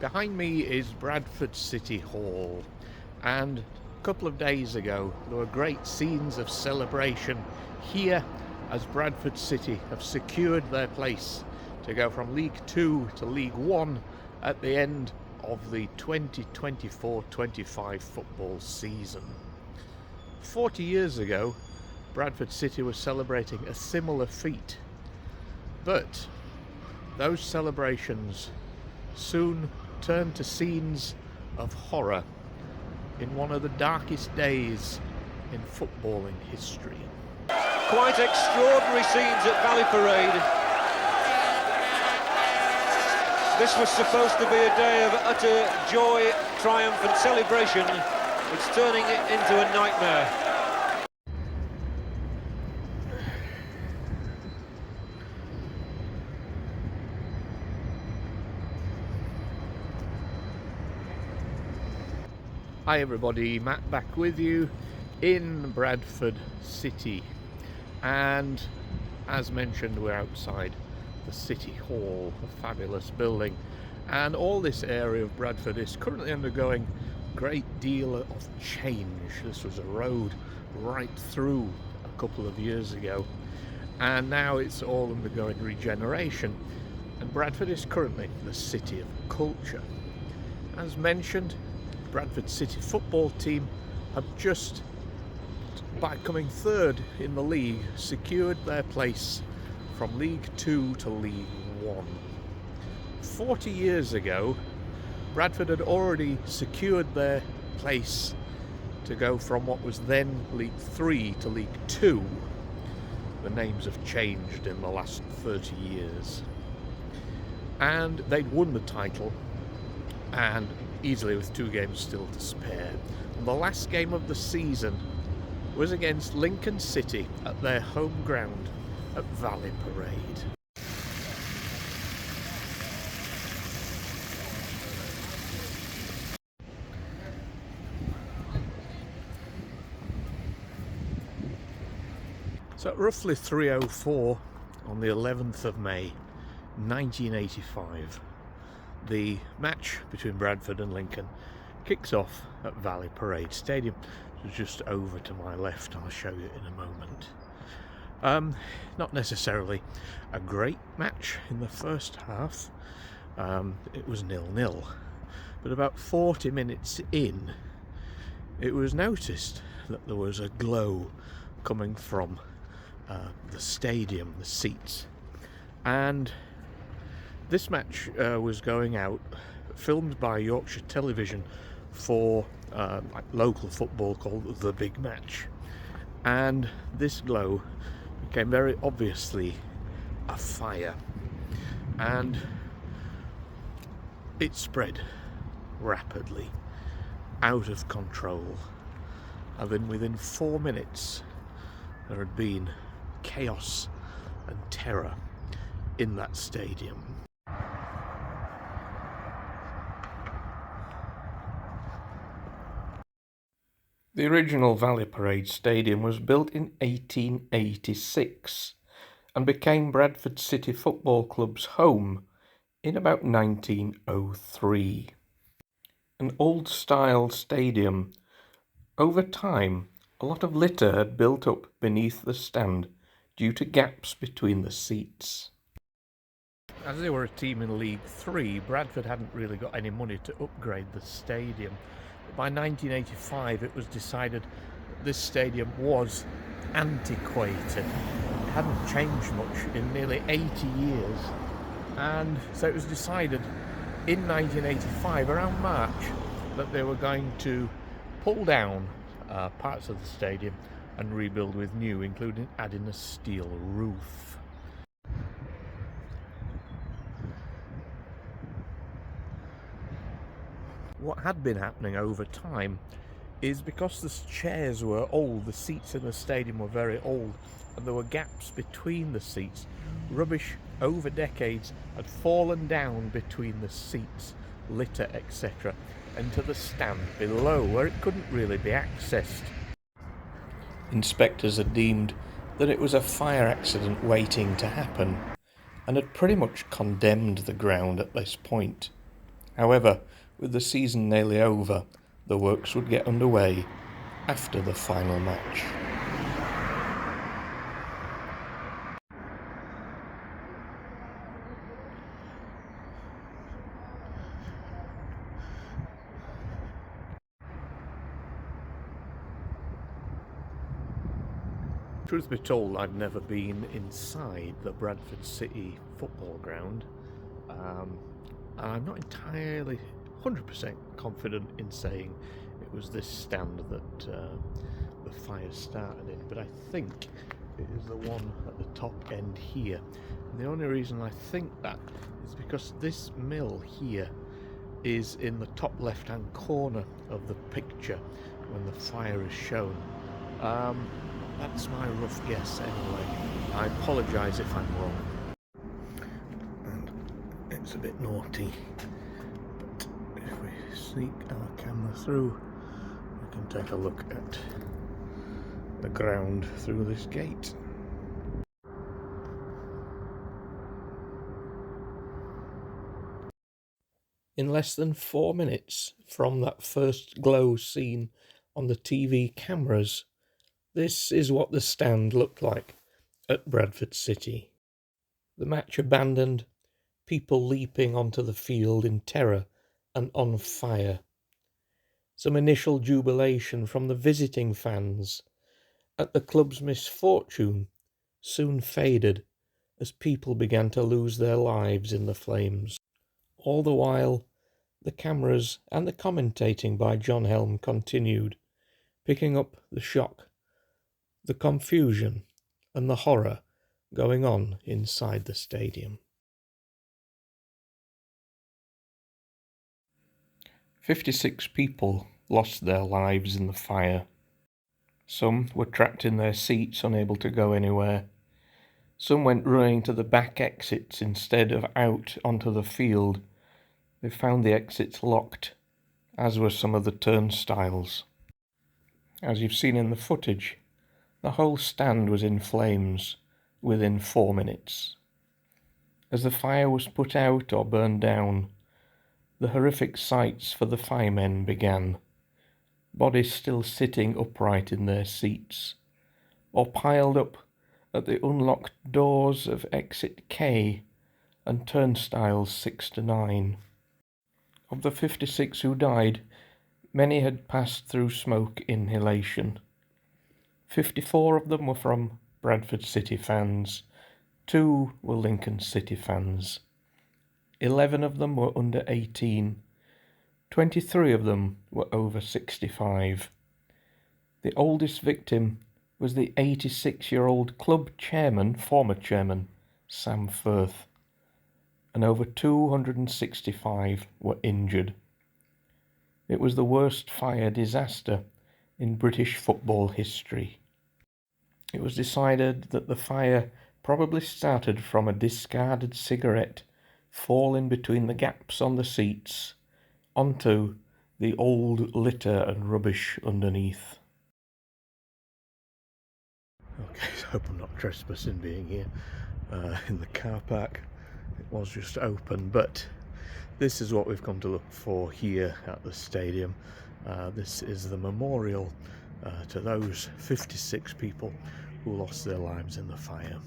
Behind me is Bradford City Hall, and a couple of days ago there were great scenes of celebration here as Bradford City have secured their place to go from League 2 to League 1 at the end of the 2024-25 football season. 40 years ago, Bradford City was celebrating a similar feat, but those celebrations soon turned to scenes of horror in one of the darkest days in footballing history. Quite extraordinary scenes at Valley Parade. This was supposed to be a day of utter joy, triumph and celebration. It's turning it into a nightmare. Hi everybody, Matt back with you in Bradford City, and as mentioned we're outside the City Hall, a fabulous building, and all this area of Bradford is currently undergoing a great deal of change. This was a road right through a couple of years ago, and now it's all undergoing regeneration, and Bradford is currently the city of culture. As mentioned, Bradford City football team have just, by coming third in the league, secured their place from League 2 to League 1. 40 years ago, Bradford had already secured their place to go from what was then League 3 to League 2. The names have changed in the last 30 years. And they'd won the title, and easily with 2 games still to spare. And the last game of the season was against Lincoln City at their home ground at Valley Parade. So at roughly 3:04 on the 11th of May 1985, the match between Bradford and Lincoln kicks off at Valley Parade Stadium, which is just over to my left. I'll show you in a moment. Not necessarily a great match in the first half. It was 0-0, but about 40 minutes in, it was noticed that there was a glow coming from the stadium, the seats, and this match was going out, filmed by Yorkshire Television for local football called The Big Match, and this glow became very obviously a fire, and it spread rapidly, out of control, and then within 4 minutes there had been chaos and terror in that stadium. The original Valley Parade Stadium was built in 1886 and became Bradford City Football Club's home in about 1903. An old-style stadium. Over time, a lot of litter had built up beneath the stand due to gaps between the seats. As they were a team in League 3, Bradford hadn't really got any money to upgrade the stadium. By 1985 it was decided that this stadium was antiquated. It hadn't changed much in nearly 80 years, and so it was decided in 1985, around March, that they were going to pull down parts of the stadium and rebuild with new, including adding a steel roof. What had been happening over time is, because the chairs were old, the seats in the stadium were very old, and there were gaps between the seats, rubbish over decades had fallen down between the seats, litter, etc., and to the stand below, where it couldn't really be accessed. Inspectors had deemed that it was a fire accident waiting to happen, and had pretty much condemned the ground at this point. However, with the season nearly over, the works would get underway after the final match. Truth be told, I've never been inside the Bradford City football ground. I'm not entirely 100% confident in saying it was this stand that the fire started in, but I think it is the one at the top end here. And the only reason I think that is because this mill here is in the top left hand corner of the picture when the fire is shown. That's my rough guess anyway. I apologise if I'm wrong. And it's a bit naughty, but if we sneak our camera through, we can take a look at the ground through this gate. In less than 4 minutes from that first glow seen on the TV cameras, this is what the stand looked like at Bradford City. The match abandoned, people leaping onto the field in terror and on fire. Some initial jubilation from the visiting fans at the club's misfortune soon faded as people began to lose their lives in the flames. All the while, the cameras and the commentating by John Helm continued, picking up the shock, the confusion and the horror going on inside the stadium. 56 people lost their lives in the fire. Some were trapped in their seats, unable to go anywhere. Some went running to the back exits instead of out onto the field. They found the exits locked, as were some of the turnstiles. As you've seen in the footage, the whole stand was in flames within 4 minutes. As the fire was put out or burned down, the horrific sights for the firemen began. Bodies still sitting upright in their seats, or piled up at the unlocked doors of exit K and turnstiles 6 to 9. Of the 56 who died, many had passed through smoke inhalation. 54 of them were from Bradford City fans, 2 were Lincoln City fans. 11 of them were under 18. 23 of them were over 65. The oldest victim was the 86-year-old club chairman, former chairman, Sam Firth, and over 265 were injured. It was the worst fire disaster in British football history. It was decided that the fire probably started from a discarded cigarette falling between the gaps on the seats onto the old litter and rubbish underneath. Okay, so I hope I'm not trespassing being here in the car park. It was just open, but this is what we've come to look for here at the stadium. This is the memorial to those 56 people who lost their lives in the fire.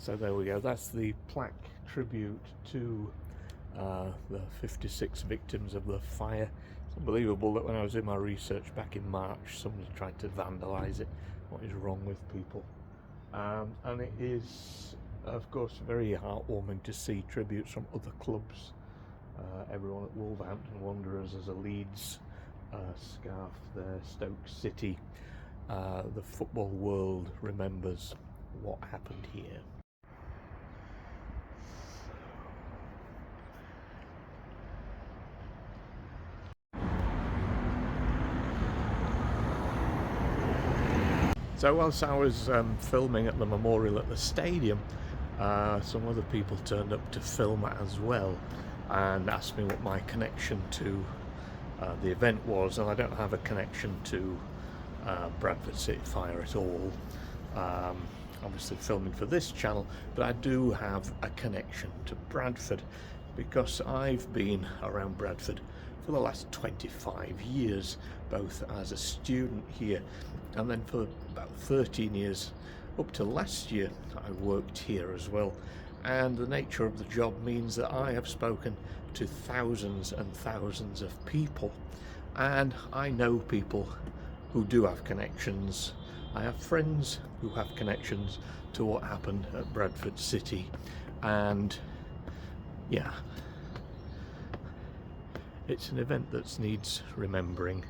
So there we go, that's the plaque tribute to the 56 victims of the fire. It's unbelievable that when I was in my research back in March, somebody tried to vandalise it. What is wrong with people? And it is, of course, very heartwarming to see tributes from other clubs. Everyone at Wolverhampton Wanderers has a Leeds scarf there, Stoke City. The football world remembers what happened here. So whilst I was filming at the memorial at the stadium, some other people turned up to film as well and asked me what my connection to the event was, and I don't have a connection to Bradford City Fire at all. Obviously filming for this channel, but I do have a connection to Bradford because I've been around Bradford for the last 25 years, both as a student here and then for about 13 years up to last year I worked here as well. And the nature of the job means that I have spoken to thousands and thousands of people, and I know people who do have connections. I have friends who have connections to what happened at Bradford City, and yeah, it's an event that needs remembering.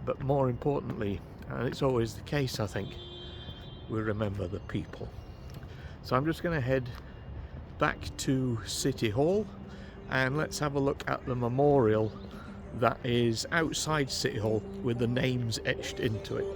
But more importantly, and it's always the case, I think, we remember the people. So I'm just going to head back to City Hall and let's have a look at the memorial that is outside City Hall with the names etched into it.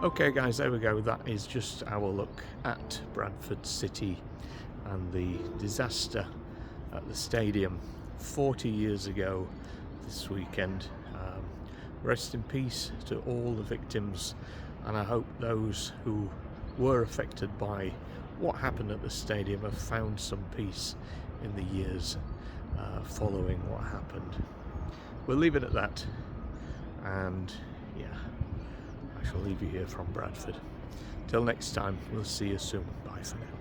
Okay guys, there we go. That is just our look at Bradford City and the disaster at the stadium 40 years ago this weekend. Rest in peace to all the victims, and I hope those who were affected by what happened at the stadium have found some peace in the years following what happened. We'll leave it at that, and yeah, I shall leave you here from Bradford. Till next time, we'll see you soon. Bye for now.